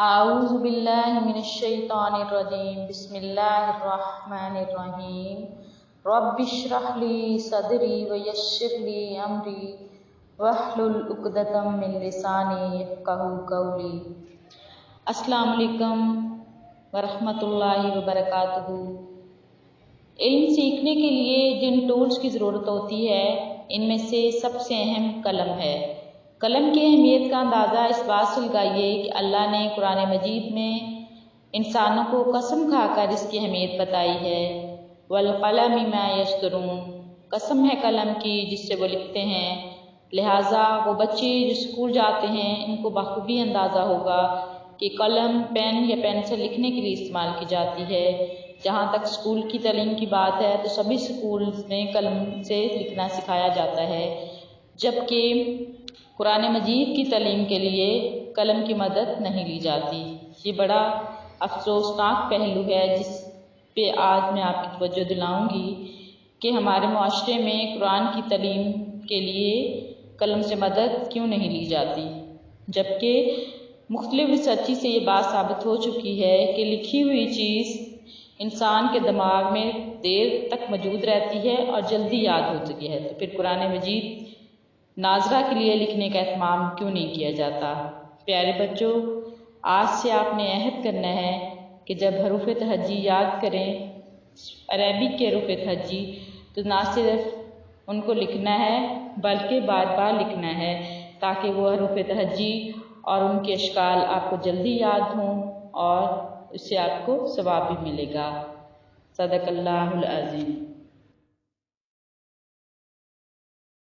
اعوذ باللہ من الشیطان الرجیم بسم اللہ الرحمن الرحیم رب اشرح لی صدری ویسر لی امری واحلل عقدۃ من لسانی یفقہوا قولی۔ السلام علیکم ورحمۃ اللہ وبرکاتہ۔ علم سیکھنے کے لیے جن ٹولز کی ضرورت ہوتی ہے ان میں سے سب سے اہم قلم ہے۔ قلم کی اہمیت کا اندازہ اس بات سے لگائیے کہ اللہ نے قرآن مجید میں انسانوں کو قسم کھا کر اس کی اہمیت بتائی ہے۔ والقلم ما یسطرون، قسم ہے قلم کی جس سے وہ لکھتے ہیں۔ لہٰذا وہ بچے جو اسکول جاتے ہیں ان کو بخوبی اندازہ ہوگا کہ قلم پین یا پینسل لکھنے کے لیے استعمال کی جاتی ہے۔ جہاں تک اسکول کی تعلیم کی بات ہے تو سبھی اسکولز میں قلم سے لکھنا سکھایا جاتا ہے، جبکہ قرآن مجید کی تعلیم کے لیے قلم کی مدد نہیں لی جاتی۔ یہ بڑا افسوسناک پہلو ہے جس پہ آج میں آپ کی توجہ دلاؤں گی کہ ہمارے معاشرے میں قرآن کی تعلیم کے لیے قلم سے مدد کیوں نہیں لی جاتی، جبکہ مختلف ریسرچ سے یہ بات ثابت ہو چکی ہے کہ لکھی ہوئی چیز انسان کے دماغ میں دیر تک موجود رہتی ہے اور جلدی یاد ہوتی ہے، تو پھر قرآن مجید ناظرہ کے لیے لکھنے کا اہتمام کیوں نہیں کیا جاتا؟ پیارے بچوں، آج سے آپ نے عہد کرنا ہے کہ جب حروف تہجی یاد کریں، عربک کے حروف تہجی، تو نہ صرف ان کو لکھنا ہے بلکہ بار بار لکھنا ہے تاکہ وہ حروف تہجی اور ان کے اشکال آپ کو جلدی یاد ہوں اور اس سے آپ کو ثواب بھی ملے گا۔ صدق اللہ العظیم۔